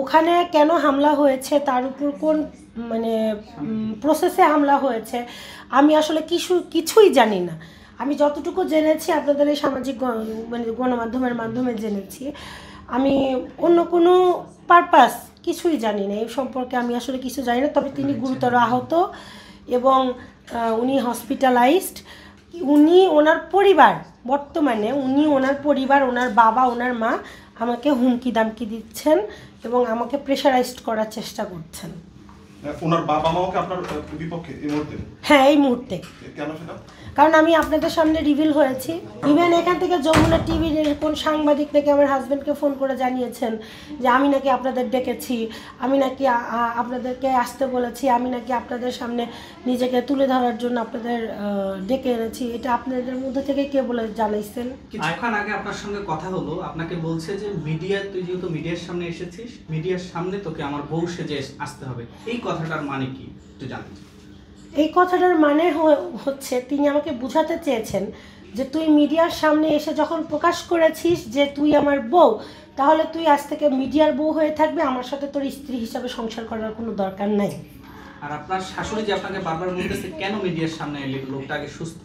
ওখানে কেন হামলা হয়েছে, তার উপর কোন মানে প্রসেসে হামলা হয়েছে, আমি আসলে কিছুই জানি না। আমি যতটুকু জেনেছি আপনাদের এই সামাজিক মানে গণমাধ্যমের মাধ্যমে জেনেছি। আমি অন্য কোনো পারপাস কিছুই জানি না এই সম্পর্কে, আমি আসলে কিছু জানি না। তবে তিনি গুরুতর আহত এবং উনি হসপিটালাইজড। উনি ওনার পরিবার, বর্তমানে উনি ওনার পরিবার, ওনার বাবা, ওনার মা আমাকে হুমকি দামকি দিচ্ছেন এবং আমাকে প্রেশারাইজড করার চেষ্টা করছেন। ওনার বাবা মাও কি আপনার বিপক্ষে এই মুহূর্তে? হ্যাঁ, এই মুহূর্তে। কেন সেটা? কারণ আমি আপনাদের সামনে রিভিল হয়েছি। ইভেন এখান থেকে যমুনা টিভির কোন সাংবাদিক নাকি আমার হাজব্যান্ডকে ফোন করে জানিয়েছেন যে আমি নাকি আপনাদের ডেকেছি, আমি নাকি আপনাদেরকে আসতে বলেছি, আমি নাকি আপনাদের সামনে নিজেকে তুলে ধরার জন্য আপনাদের ডেকে এনেছি। এটা আপনাদের মধ্যে থেকে কে বলে জানাইছেন? কিছুক্ষণ আগে আপনার সঙ্গে কথা হলো, আপনাকে বলছে যে মিডিয়া, তুই যেহেতু মিডিয়ার সামনে এসেছিস, মিডিয়ার সামনে তোকে আমার বউ সেজে আসতে হবে। এই কথাটার মানে কি একটু জানতে চাই। এই কথাটার মানে হচ্ছে তিনি আমাকে বোঝাতে চেয়েছেন যে তুই মিডিয়ার সামনে এসে যখন প্রকাশ করেছিস যে তুই আমার বউ, তাহলে তুই আজ থেকে মিডিয়ার বউ হয়ে থাকবে, আমার সাথে তোর স্ত্রী হিসাবে সংসার করার কোনো দরকার নাই। আর আপনার শাশুড়ি যে আপনাকে বারবার বলতেছে কেন মিডিয়ার সামনে এলে, লোকটা আগে সুস্থ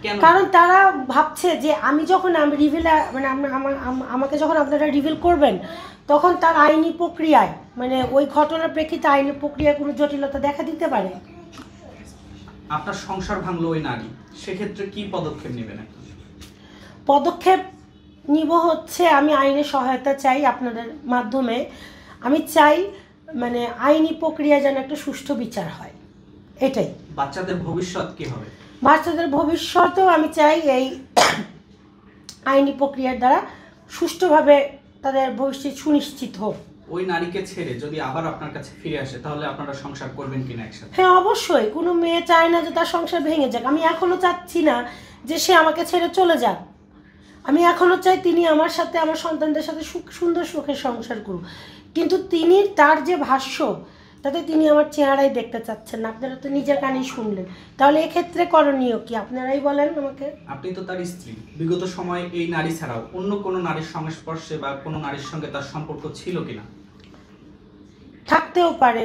কেন? কারণ তারা ভাবছে যে আমি যখন রিভিল মানে আমাকে যখন আপনারা রিভিল করবেন, তখন তার আইনি প্রক্রিয়ায় মানে ওই ঘটনার প্রেক্ষিতে আইনি প্রক্রিয়ায় কোনো জটিলতা দেখা দিতে পারে। আপনার সংসার ভাঙলো ওই নারী, সেক্ষেত্রে কি পদক্ষেপ নেবেন? পদক্ষেপ নিব হচ্ছে আমি আইনের সহায়তা চাই আপনাদের মাধ্যমে। আমি চাই মানে আইনি প্রক্রিয়া যেন একটা সুষ্ঠু বিচার হয়, এটাই। বাচ্চাদের ভবিষ্যৎ কি হবে? বাচ্চাদের ভবিষ্যতেও আমি চাই এই আইনি প্রক্রিয়ার দ্বারা সুষ্ঠুভাবে তাদের ভবিষ্যৎ সুনিশ্চিত হোক। ওই নারীকে ছেড়ে যদি আবার আপনার কাছে ফিরে আসে, তাহলে আপনারা সংসার করবেন কিনা একসাথে? হ্যাঁ, অবশ্যই। কোনো মেয়ে চায় না যে তার সংসার ভেঙে যাক। আমি এখনও চাচ্ছি না যে সে আমাকে ছেড়ে চলে যাক। আমি এখনও চাই তিনি আমার সাথে, আমার সন্তানদের সাথে সুন্দর সুখে সংসার করুক। কিন্তু তিনি তার যে ভাষ্য, তাতে তিনি আমার চেহারাই দেখতে চাচ্ছেন না। আপনারা তো নিজের কানেই শুনলেন। তাহলে এক্ষেত্রে করণীয় কি আপনারাই বলেন আমাকে। আপনি তো তার স্ত্রী। বিগত সময়ে এই নারী ছাড়াও অন্য কোনো নারীর সংস্পর্শে বা কোনো নারীর সঙ্গে তার সম্পর্ক ছিল কিনা? থাকতেও পারে,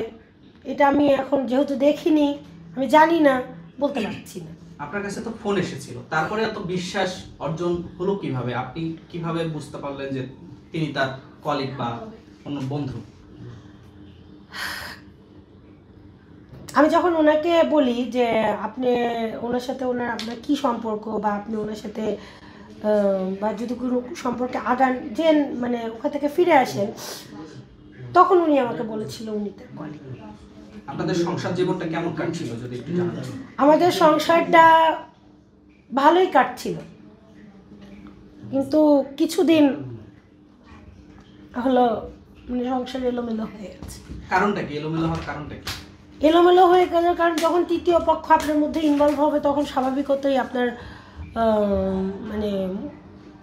এটা আমি এখন যেহেতু দেখিনি, আমি জানি না, বলতে পারছি না। আপনার কাছে তো ফোন এসেছিল, তারপরে এত বিশ্বাস অর্জন হলো কিভাবে? আপনি কিভাবে বুঝতে পারলেন যে তিনি তার কলিগ বা অন্য বন্ধু? আমি যখন ওনাকে বলি যে আপনি ওনার সাথে আপনার কী সম্পর্ক, বা আপনি ওনার সাথে বা যদি কোনো সম্পর্কে আগান যে মানে ওখান থেকে ফিরে আসেন, তখন উনি আমাকে বলেছিল উনি তার কলিগ। আপনাদের সংসার জীবনটা কেমন কাটছিল যদি একটু জানাতেন? আমাদের সংসারটা ভালোই কাটছিল, কিন্তু কিছুদিন হলো মানে সংসার এলোমেলো হয়ে গেছে। কারণটা কি এলোমেলো হওয়ার কারণটা কি? এলোমেলো হয়ে গেল কারণ যখন তৃতীয় পক্ষ আপনার মধ্যে ইনভলভ হবে, তখন স্বাভাবিকতই আপনার মানে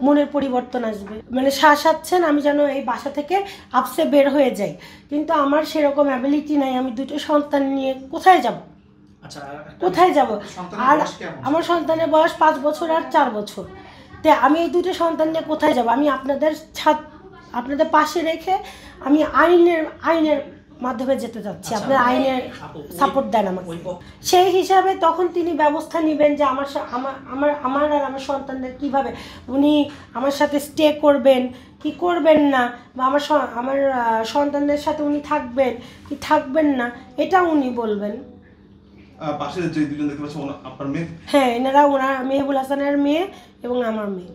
মনের পরিবর্তন আসবে। মানে শাসাচ্ছেন আমি যেন এই বাসা থেকে আপসে বের হয়ে যাই, কিন্তু আমার সেরকম অ্যাবিলিটি নাই। আমি দুটো সন্তান নিয়ে কোথায় যাব? আচ্ছা, কোথায় যাব? আর আমার সন্তানের বয়স 5 বছর আর 4 বছর। তো আমি এই দুটো সন্তান নিয়ে কোথায় যাব? আমি আপনাদের পাশে রেখে আমি আইনের মাধ্যমে যেতে চাচ্ছি। আপনার আইনের সাপোর্ট দেন আমাকে। সেই হিসাবে তখন তিনি ব্যবস্থা নেবেন যে আমার আর আমার সন্তানদের কিভাবে উনি আমার সাথে স্টে করবেন কি করবেন না, বা আমার সন্তানদের সাথে উনি থাকবেন কি থাকবেন না, এটা উনি বলবেন। পাশে যে দুজন দেখতে পাচ্ছেন আপনার মেয়ে? হ্যাঁ, এনারা ওনার মেহবুল হাসানের মেয়ে এবং আমার মেয়ে।